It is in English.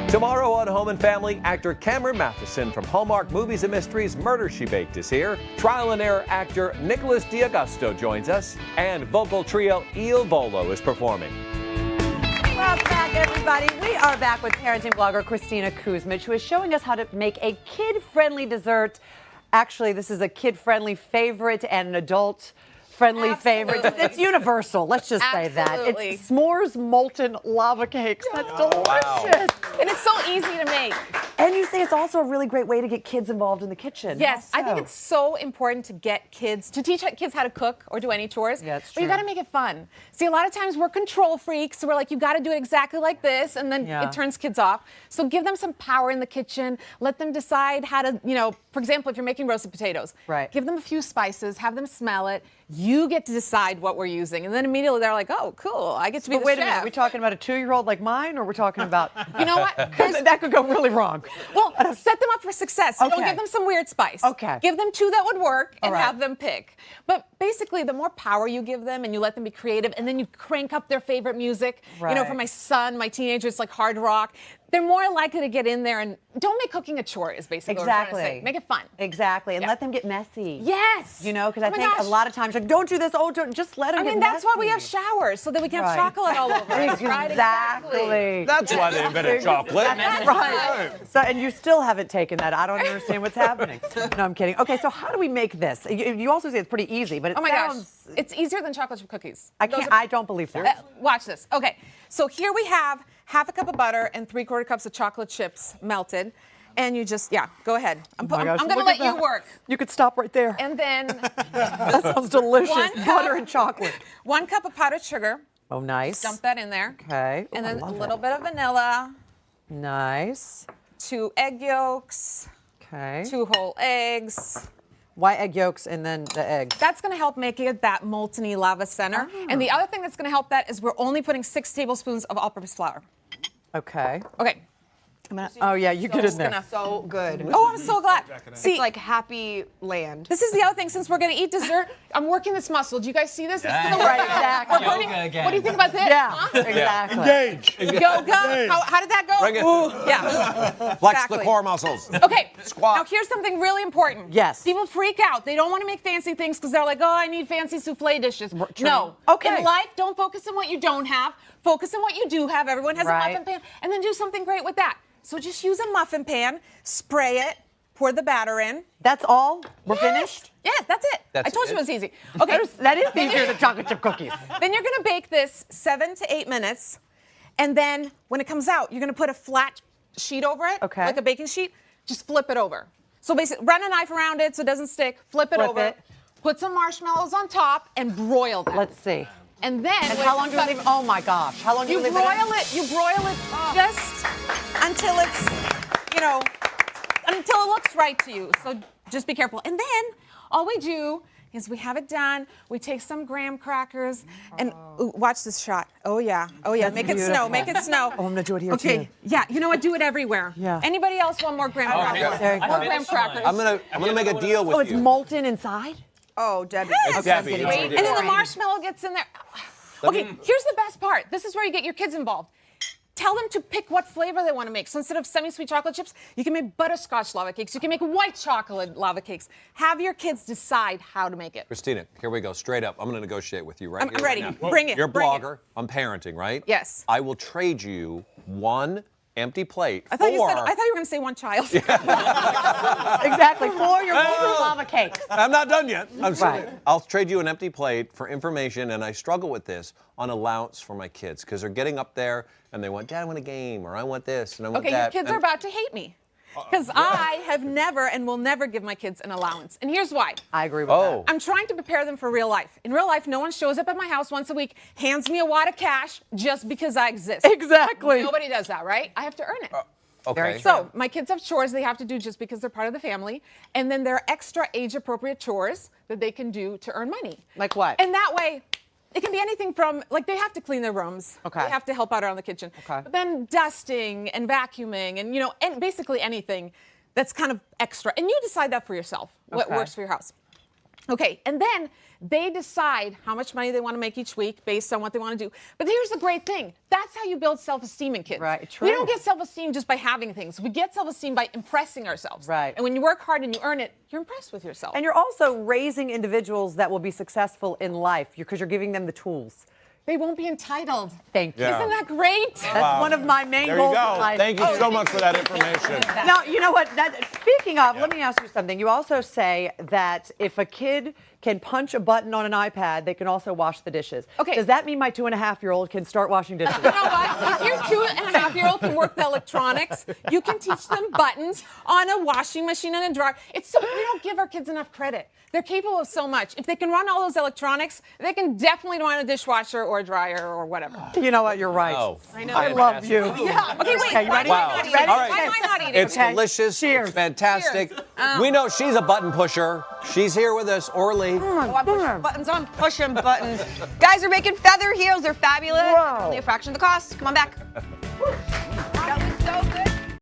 Tomorrow on Home and Family, actor Cameron Matheson from Hallmark Movies and Mysteries Murder, She Baked is here. Trial and error actor Nicholas D'Augusto joins us. And vocal trio Il Volo is performing. Welcome back, everybody. We are back with parenting blogger Kristina Kuzmic, who is showing us how to make a kid-friendly dessert. Actually, this is a kid-friendly favorite and an adult-friendly favorite. It's universal. Let's just say that. It's s'mores molten lava cakes. That's delicious. Wow. And it's so easy to make. And you say it's also a really great way to get kids involved in the kitchen. Yes, I think it's so important to get kids, to teach kids how to cook or do any chores. Yeah, it's but you got to make it fun. See, a lot of times we're control freaks, so we're like, you got to do it exactly like this, and then it turns kids off. So give them some power in the kitchen. Let them decide how to, for example, if you're making roasted potatoes, give them a few spices, have them smell it. You get to decide what we're using, and then immediately they're like, "Oh, cool! I get to be the chef." Wait a minute, are we talking about a 2-year-old like mine, or we're talking about? You know what? That could go really wrong. Well, set them up for success. Don't give them some weird spice. Okay. Give them 2 that would work and have them pick. But basically, the more power you give them and you let them be creative, and then you crank up their favorite music. For my son, my teenager, it's like hard rock. They're more likely to get in there, and don't make cooking a chore is basically what I'm trying to say. Make it fun. Exactly, and let them get messy. Yes. Because I think a lot of times, like, don't do this, just let them get messy. That's why we have showers, so that we can have chocolate all over us, right? Exactly. That's why they invented chocolate. That's right. So, and you still haven't taken that. I don't understand what's happening. No, I'm kidding. Okay, so how do we make this? You also say it's pretty easy, but it sounds... Gosh. It's easier than chocolate chip cookies. I don't believe that. Watch this. Okay, so here we have half a cup of butter and 3/4 cups of chocolate chips melted. And you just, go ahead. I'm going to let you work. You could stop right there. And then... That sounds delicious. Butter and chocolate. 1 cup of powdered sugar. Oh, nice. Dump that in there. Okay. And then a little bit of vanilla. Nice. 2 egg yolks. Okay. 2 whole eggs. Why egg yolks and then the eggs? That's going to help make it that molten-y lava center. And the other thing that's going to help that is we're only putting 6 tablespoons of all-purpose flour. Okay. Okay. Oh, yeah, you get in there. So good. Oh, I'm so glad. See, it's like happy land. This is the other thing. Since we're going to eat dessert, I'm working this muscle. Do you guys see this? Right, exactly. What do you think about this? Yeah, huh? exactly. Engage. Go. How did that go? Bring it. Ooh, yeah. Flex the core muscles. Okay. Squat. Now here's something really important. Yes. People freak out. They don't want to make fancy things because they're like, oh, I need fancy souffle dishes. True. No. Okay. In life, don't focus on what you don't have. Focus on what you do have. Everyone has a Right. muffin pan. And then do something great with that. So just use a muffin pan, spray it, pour the batter in. That's all? We're finished? Yeah, that's it. I told you it was easy. Okay. That is easier than chocolate chip cookies. Then you're going to bake this 7 to 8 minutes. And then when it comes out, you're going to put a flat sheet over it, like a baking sheet. Just flip it over. So basically, run a knife around it so it doesn't stick. Flip it over. Put some marshmallows on top and broil them. Let's see. And then... And how long do you leave? Oh, my gosh. How long do you leave it? You broil it just until it's, until it looks right to you. So just be careful. And then all we do is we have it done. We take some graham crackers and watch this shot. Oh, yeah. Oh, yeah. Make it snow. Make it snow. Oh, I'm going to do it here, too. Yeah. You know what? Do it everywhere. Yeah. Anybody else want more graham crackers? There you go. More graham crackers. I'm gonna make a deal with you. Oh, it's molten inside? Oh, Debbie. Yes. Debbie. And then the marshmallow gets in there. Okay, here's the best part. This is where you get your kids involved. Tell them to pick what flavor they want to make. So instead of semi-sweet chocolate chips, you can make butterscotch lava cakes. You can make white chocolate lava cakes. Have your kids decide how to make it. Kristina, here we go. Straight up. I'm going to negotiate with you right here. I'm ready. Right now. Bring it. You're a Bring blogger. I'm parenting, right? Yes. I will trade you 1 empty plate I thought you were going to say 1 child. Exactly. For your lava cakes. I'm not done yet. I'm sorry. I'll trade you an empty plate for information, and I struggle with this on allowance for my kids because they're getting up there and they want, Dad, I want a game, or I want this, and I want that. Okay, your kids are about to hate me. Because I have never and will never give my kids an allowance. And here's why. I agree with that. I'm trying to prepare them for real life. In real life, no one shows up at my house once a week, hands me a wad of cash just because I exist. Exactly. Nobody does that, right? I have to earn it. Okay. So my kids have chores they have to do just because they're part of the family. And then there are extra age-appropriate chores that they can do to earn money. Like what? And that way, it can be anything from, like, they have to clean their rooms. Okay. They have to help out around the kitchen. Okay. But then dusting and vacuuming and, and basically anything that's kind of extra. And you decide that for yourself, what works for your house. Okay, and then they decide how much money they want to make each week based on what they want to do. But here's the great thing. That's how you build self-esteem in kids. Right, true. We don't get self-esteem just by having things. We get self-esteem by impressing ourselves. Right. And when you work hard and you earn it, you're impressed with yourself. And you're also raising individuals that will be successful in life because you're giving them the tools. They won't be entitled. Thank you. Yeah. Isn't that great? That's one of my main There you goals in go. life. Thank you so much for that information. Now, you know what? Speaking of, let me ask you something. You also say that if a kid can punch a button on an iPad, they can also wash the dishes. Okay. Does that mean my 2.5-year-old can start washing dishes? You know what? If your 2.5-year-old can work the electronics, you can teach them buttons on a washing machine and a dryer. We don't give our kids enough credit. They're capable of so much. If they can run all those electronics, they can definitely run a dishwasher or a dryer or whatever. You know what? You're right. Oh, I know. I love you. Yeah. Okay, wait. Okay, you ready? Wow. Ready? Ready? All right. Why am I not eating? It's Okay. delicious. Cheers. It's fantastic. Cheers. We know she's a button pusher. She's here with us, Orly. Oh, I'm pushing buttons on pushing buttons. Guys are making feather heels. They're fabulous. Wow. Only a fraction of the cost. Come on back.